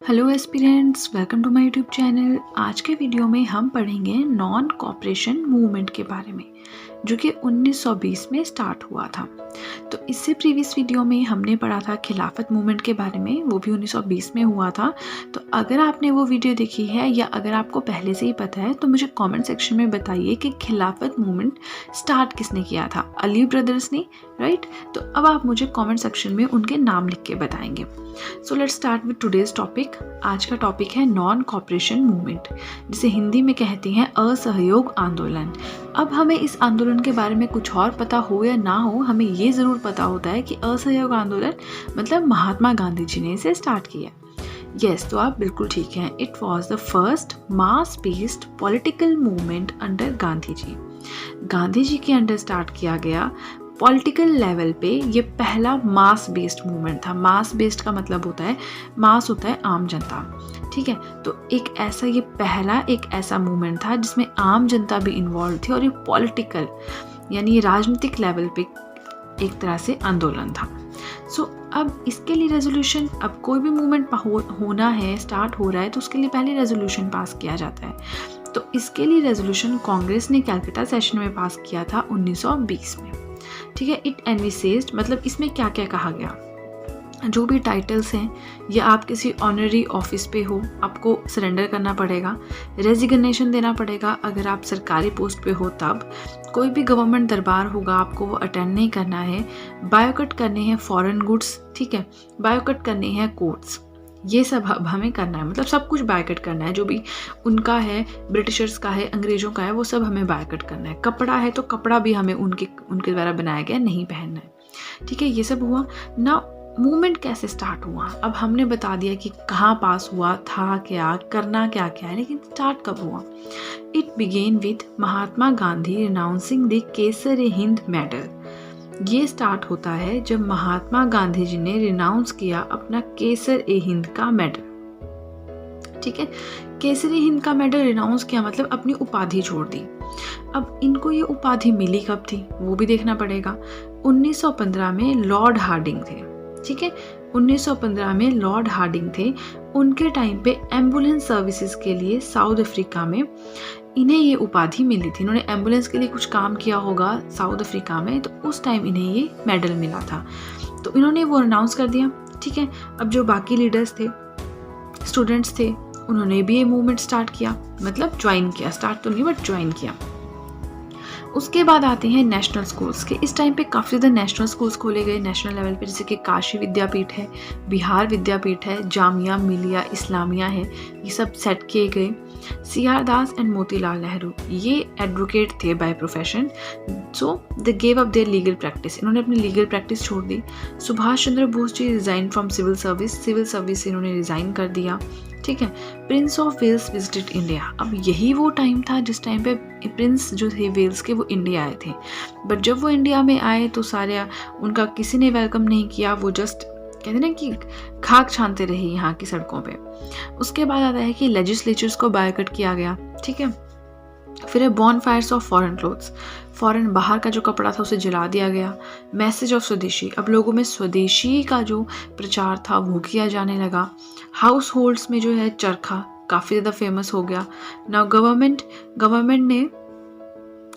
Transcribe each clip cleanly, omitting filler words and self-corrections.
Hello aspirants, welcome to my YouTube channel. आज के video में हम पढ़ेंगे नॉन कॉपरेशन मूवमेंट के बारे में, जो कि 1920 में स्टार्ट हुआ था। तो इससे प्रीवियस वीडियो में हमने पढ़ा था खिलाफत मूवमेंट के बारे में, वो भी 1920 में हुआ था। तो अगर आपने वो वीडियो देखी है या अगर आपको पहले से ही पता है तो मुझे कमेंट सेक्शन में बताइए कि खिलाफत मूवमेंट स्टार्ट किसने किया था। अली ब्रदर्स ने, राइट? तो अब आप मुझे कमेंट सेक्शन में उनके नाम लिख के बताएंगे। So let's start with today's topic. आज का टॉपिक है नॉन कॉपरेशन मूवमेंट, जिसे हिंदी में कहते हैं असहयोग आंदोलन। अब हमें इस आंदोलन के बारे में कुछ और पता हो या ना हो, हमें ये ज़रूर पता होता है कि असहयोग आंदोलन मतलब महात्मा गांधी जी ने इसे स्टार्ट किया। यस, तो आप बिल्कुल ठीक हैं। It was the first mass based political movement under Gandhi ji. Gandhi ji के अंडर स्टार्ट किया गया पॉलिटिकल लेवल पे ये पहला मास बेस्ड मूवमेंट था। मास बेस्ड का मतलब होता है, मास होता है आम जनता, ठीक है? तो ये पहला एक ऐसा मूवमेंट था जिसमें आम जनता भी इन्वॉल्व थी और ये पॉलिटिकल यानी राजनीतिक लेवल पे एक तरह से आंदोलन था। सो अब इसके लिए रेजोल्यूशन, अब कोई भी मूवमेंट होना है, स्टार्ट हो रहा है, तो उसके लिए पहले रेजोल्यूशन पास किया जाता है। तो इसके लिए रेजोल्यूशन कांग्रेस ने कैलकाटा सेशन में पास किया था 1920 में, ठीक है? इट एनविसेज्ड, मतलब इसमें क्या क्या कहा गया, जो भी टाइटल्स हैं या आप किसी ऑनरी ऑफिस पे हो, आपको सरेंडर करना पड़ेगा, रेजिग्नेशन देना पड़ेगा अगर आप सरकारी पोस्ट पे हो तब, कोई भी गवर्नमेंट दरबार होगा आपको वो अटेंड नहीं करना है, बायोकट करने हैं फॉरेन गुड्स, ठीक है, बायोकट करने हैं कोर्ट्स, ये सब अब हमें करना है, मतलब सब कुछ बायकट करना है, जो भी उनका है, ब्रिटिशर्स का है, अंग्रेजों का है, वो सब हमें बायकट करना है। कपड़ा है तो कपड़ा भी हमें उनके द्वारा बनाया गया नहीं पहनना है, ठीक है? ये सब हुआ ना। मूवमेंट कैसे स्टार्ट हुआ, अब हमने बता दिया कि कहाँ पास हुआ था, क्या करना क्या क्या है, लेकिन स्टार्ट कब हुआ? It began with Mahatma Gandhi renouncing the Kaisar i Hind medal. ये स्टार्ट होता है जब महात्मा गांधी जी ने रिनाउंस किया अपना केसर-ए-हिंद का मेडल, ठीक है? केसर-ए-हिंद का मेडल रिनाउंस किया मतलब अपनी उपाधि छोड़ दी। अब इनको ये उपाधि मिली कब थी वो भी देखना पड़ेगा। 1915 में लॉर्ड हार्डिंग थे, ठीक है? 1915 में लॉर्ड हार्डिंग थे। उनके टाइम पे एम्बुलेंस सर्विसेज के लिए साउथ अफ्रीका में इन्हें ये उपाधि मिली थी। इन्होंने एम्बुलेंस के लिए कुछ काम किया होगा साउथ अफ्रीका में, तो उस टाइम इन्हें ये मेडल मिला था। तो इन्होंने वो अनाउंस कर दिया, ठीक है? अब जो बाकी लीडर्स थे, स्टूडेंट्स थे, उन्होंने भी ये मूवमेंट स्टार्ट किया, मतलब ज्वाइन किया, स्टार्ट तो नहीं बट ज्वाइन किया। उसके बाद आते हैं नेशनल स्कूल्स के। इस टाइम पे काफ़ी ज़्यादा नेशनल स्कूल्स खोले गए नेशनल लेवल पे, जैसे कि काशी विद्यापीठ है, बिहार विद्यापीठ है, जामिया मिलिया इस्लामिया है, ये सब सेट किए गए। CR दास एंड मोतीलाल नेहरू ये एडवोकेट थे by profession, so they gave up their legal practice. इन्होंने अपनी लीगल प्रैक्टिस छोड़ दी। Subhash Chandra Bose ji resign from civil service से इन्होंने रिजाइन कर दिया, ठीक है? Prince of Wales visited India. अब यही वो टाइम था जिस टाइम पे प्रिंस जो थे वेल्स के वो इंडिया आए थे, बट जब वो इंडिया में आए तो सारे उनका किसी ने वेलकम नहीं किया, वो जस्ट कहते ना कि खाक छानते रहे यहाँ की सड़कों पे। उसके बाद आता है कि लेजिस्लेचर्स को बायकट किया गया, ठीक है? फिर है बॉनफायर्स ऑफ फॉरेन क्लोथ्स, फॉरेन बाहर का जो कपड़ा था उसे जला दिया गया। मैसेज ऑफ स्वदेशी, अब लोगों में स्वदेशी का जो प्रचार था वो किया जाने लगा। हाउस होल्ड्स में जो है चरखा काफ़ी ज़्यादा फेमस हो गया। नाउ गवर्नमेंट ने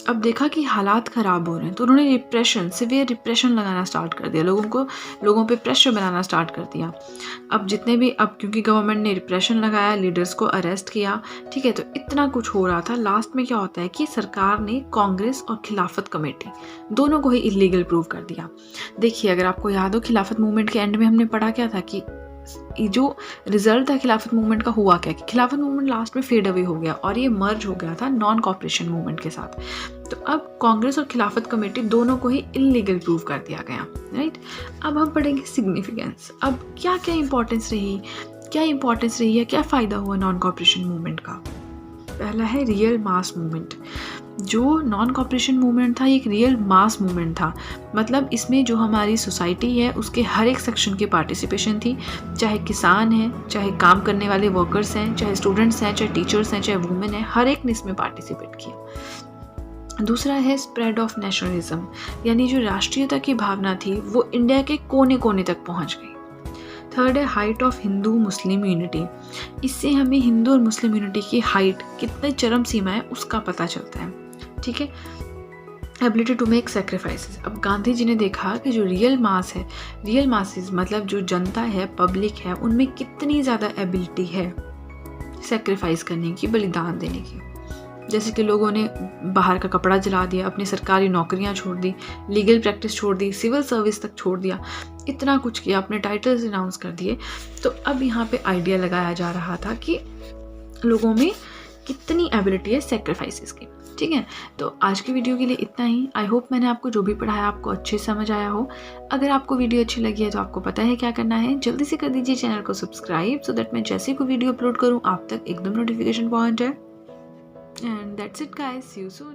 अब देखा कि हालात ख़राब हो रहे हैं, तो उन्होंने सिवियर रिप्रेशन लगाना स्टार्ट कर दिया, लोगों पे प्रेशर बनाना स्टार्ट कर दिया। अब क्योंकि गवर्नमेंट ने रिप्रेशन लगाया, लीडर्स को अरेस्ट किया, ठीक है? तो इतना कुछ हो रहा था। लास्ट में क्या होता है कि सरकार ने कांग्रेस और खिलाफत कमेटी दोनों को ही इलीगल प्रूव कर दिया। देखिए, अगर आपको याद हो, खिलाफत मूवमेंट के एंड में हमने पढ़ा क्या था कि जो रिजल्ट था खिलाफत मूवमेंट का हुआ क्या, कि खिलाफत मूवमेंट लास्ट में फेड अवे हो गया और ये मर्ज हो गया था नॉन कॉपरेशन मूवमेंट के साथ। तो अब कांग्रेस और खिलाफत कमेटी दोनों को ही इलीगल प्रूव कर दिया गया, राइट? अब हम पढ़ेंगे सिग्निफिकेंस। अब क्या क्या इंपॉर्टेंस रही है, क्या फ़ायदा हुआ नॉन कॉपरेशन मूवमेंट का? पहला है रियल मास मूवमेंट। जो नॉन कॉपरेशन मूवमेंट था ये एक रियल मास मूवमेंट था, मतलब इसमें जो हमारी सोसाइटी है उसके हर एक सेक्शन की पार्टिसिपेशन थी, चाहे किसान हैं, चाहे काम करने वाले वर्कर्स हैं, चाहे स्टूडेंट्स हैं, चाहे टीचर्स हैं, चाहे वुमेन हैं, हर एक ने इसमें पार्टिसिपेट किया। दूसरा है स्प्रेड ऑफ नेशनलिज्म, यानी जो राष्ट्रीयता की भावना थी वो इंडिया के कोने कोने तक पहुंच गई। थर्ड है height of Hindu Muslim unity. इससे हमें हिंदू और मुस्लिम यूनिटी की हाइट कितने चरम सीमा है उसका पता चलता है। ठीक है। Ability to make sacrifices. अब गांधी जी ने देखा कि जो रियल मासेस मतलब जो जनता है, पब्लिक है, उनमें कितनी ज़्यादा एबिलिटी है सेक्रीफाइस करने की, बलिदान देने की। जैसे कि लोगों ने बाहर का कपड़ा जला दिया, अपनी सरकारी नौकरियां छोड़ दी, लीगल प्रैक्टिस छोड़ दी, सिविल सर्विस तक छोड़ दिया, इतना कुछ किया, अपने टाइटल्स अनाउंस कर दिए। तो अब यहाँ पे आइडिया लगाया जा रहा था कि लोगों में कितनी एबिलिटी है सेक्रीफाइसेस की। ठीक है, तो आज की वीडियो के लिए इतना ही। आई होप मैंने आपको जो भी पढ़ाया आपको अच्छे समझ आया हो। अगर आपको वीडियो अच्छी लगी है तो आपको पता है क्या करना है, जल्दी से कर दीजिए चैनल को सब्सक्राइब, सो दैट मैं जैसे कोई वीडियो अपलोड करूँ आप तक एकदम नोटिफिकेशन पहुँच जाए। And that's it guys, see you soon.